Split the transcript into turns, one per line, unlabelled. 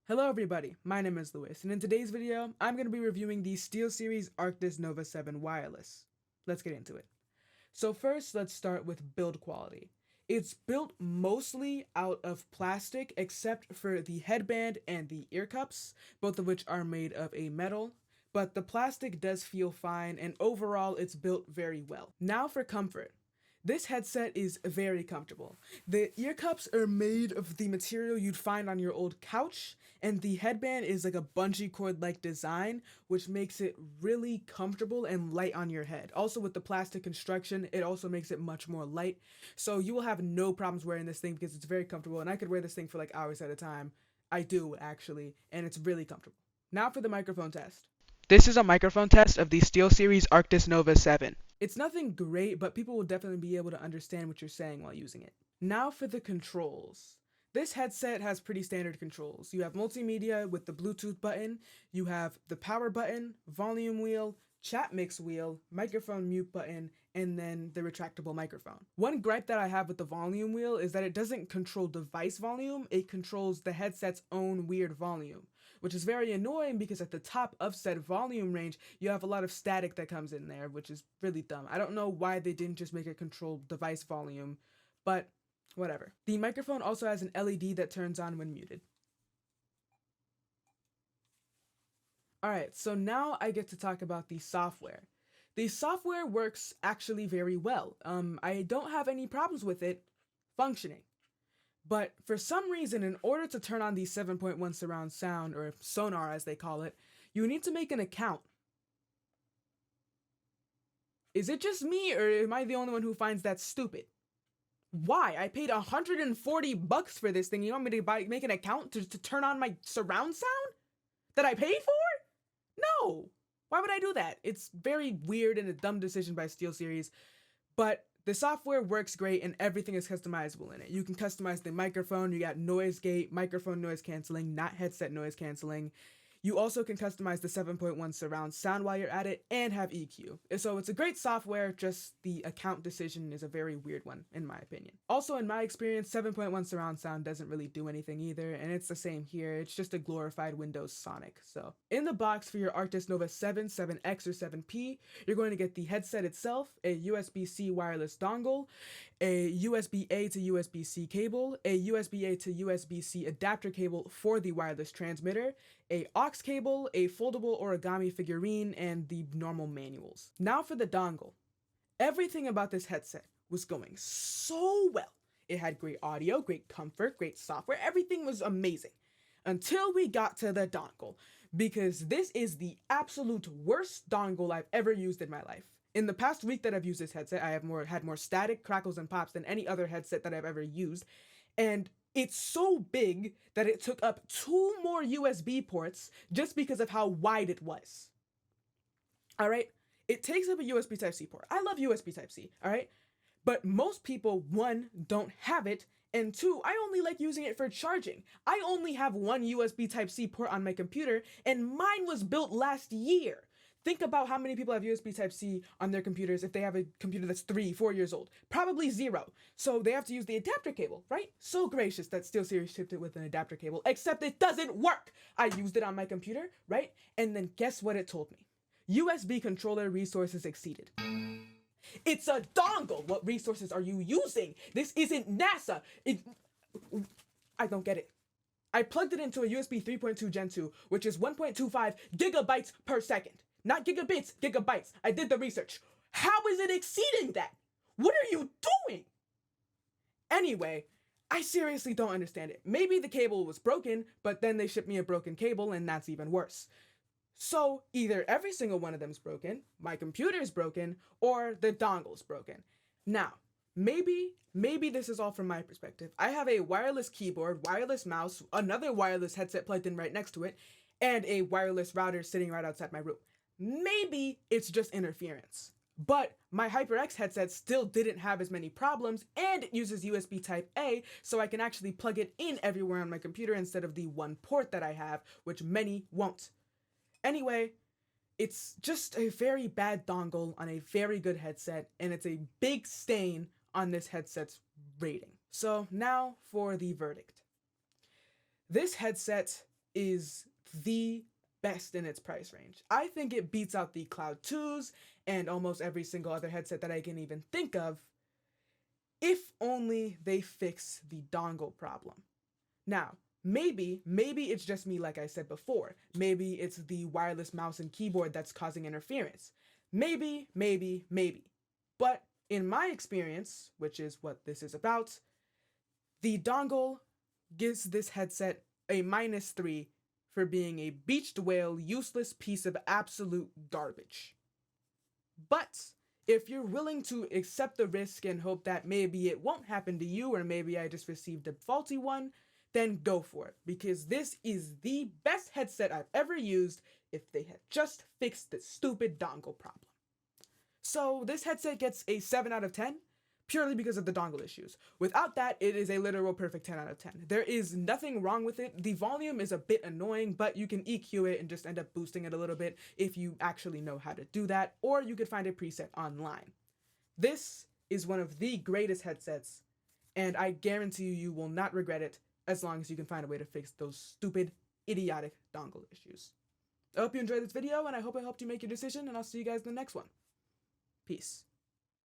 Hello everybody, my name is Lewis, and in today's video, I'm going to be reviewing the Steelseries Arctis Nova 7 Wireless. Let's get into it. So first, let's start with build quality. It's built mostly out of plastic except for the headband and the ear cups, both of which are made of a metal, but the plastic does feel fine and overall it's built very well. Now for comfort. This headset is very comfortable. The ear cups are made of the material you'd find on your old couch, and the headband is like a bungee cord-like design, which makes it really comfortable and light on your head. Also with the plastic construction, it also makes it much more light, so you will have no problems wearing this thing because it's very comfortable, and I could wear this thing for like hours at a time. I do, actually, and it's really comfortable. Now for the microphone test. This is a microphone test of the Steelseries Arctis Nova 7. It's nothing great, but people will definitely be able to understand what you're saying while using it. Now for the controls. This headset has pretty standard controls. You have multimedia with the Bluetooth button, you have the power button, volume wheel, chat mix wheel, microphone mute button, and then the retractable microphone. One gripe that I have with the volume wheel is that it doesn't control device volume, it controls the headset's own weird volume, which is very annoying because at the top of said volume range, you have a lot of static that comes in there, which is really dumb. I don't know why they didn't just make it control device volume, but whatever. The microphone also has an LED that turns on when muted. Alright, so now I get to talk about the software. The software works actually very well. I don't have any problems with it functioning. But for some reason, in order to turn on the 7.1 surround sound, or sonar as they call it, you need to make an account. Is it just me, or am I the only one who finds that stupid? Why? I paid $140 for this thing. You want me to make an account to turn on my surround sound that I paid for? No. Why would I do that? It's very weird and a dumb decision by SteelSeries, but the software works great and everything is customizable in it. You can customize the microphone, you got noise gate, microphone noise canceling, not headset noise canceling. You also can customize the 7.1 surround sound while you're at it and have EQ. So it's a great software, just the account decision is a very weird one in my opinion. Also in my experience, 7.1 surround sound doesn't really do anything either, and it's the same here. It's just a glorified Windows Sonic. So in the box for your Arctis Nova 7, 7X, or 7P, you're going to get the headset itself, a USB-C wireless dongle, a USB-A to USB-C cable, a USB-A to USB-C adapter cable for the wireless transmitter, a aux cable, a foldable origami figurine, and the normal manuals. Now for the dongle. Everything about this headset was going so well. It had great audio, great comfort, great software, everything was amazing. Until we got to the dongle, because this is the absolute worst dongle I've ever used in my life. In the past week that I've used this headset, I have had more static, crackles, and pops than any other headset that I've ever used, and it's so big that it took up 2 more USB ports just because of how wide it was. Alright? It takes up a USB Type-C port. I love USB Type-C, alright? But most people, 1, don't have it, and 2, I only like using it for charging. I only have 1 USB Type-C port on my computer, and mine was built last year. Think about how many people have USB Type-C on their computers if they have a computer that's 3, 4 years old. Probably 0. So they have to use the adapter cable, right? So gracious that SteelSeries shipped it with an adapter cable, except it doesn't work! I used it on my computer, right? And then guess what it told me? USB controller resources exceeded. It's a dongle! What resources are you using? This isn't NASA! I don't get it. I plugged it into a USB 3.2 Gen 2, which is 1.25 gigabytes per second. Not gigabits, gigabytes. I did the research. How is it exceeding that? What are you doing? Anyway, I seriously don't understand it. Maybe the cable was broken, but then they shipped me a broken cable, and that's even worse. So either every single one of them is broken, my computer's broken, or the dongle's broken. Now, maybe this is all from my perspective. I have a wireless keyboard, wireless mouse, another wireless headset plugged in right next to it, and a wireless router sitting right outside my room. Maybe it's just interference. But my HyperX headset still didn't have as many problems, and it uses USB Type-A, so I can actually plug it in everywhere on my computer instead of the 1 port that I have, which many won't. Anyway, it's just a very bad dongle on a very good headset, and it's a big stain on this headset's rating. So now for the verdict. This headset is the best in its price range. I think it beats out the Cloud 2s and almost every single other headset that I can even think of, if only they fix the dongle problem. Now, maybe it's just me, like I said before. Maybe it's the wireless mouse and keyboard that's causing interference. Maybe. But in my experience, which is what this is about, the dongle gives this headset a -3 for being a beached whale, useless piece of absolute garbage. But if you're willing to accept the risk and hope that maybe it won't happen to you, or maybe I just received a faulty one, then go for it, because this is the best headset I've ever used if they had just fixed the stupid dongle problem. So this headset gets a 7 out of 10, purely because of the dongle issues. Without that, it is a literal perfect 10 out of 10. There is nothing wrong with it. The volume is a bit annoying, but you can EQ it and just end up boosting it a little bit if you actually know how to do that, or you could find a preset online. This is one of the greatest headsets, and I guarantee you will not regret it as long as you can find a way to fix those stupid, idiotic dongle issues. I hope you enjoyed this video, and I hope it helped you make your decision, and I'll see you guys in the next one. Peace.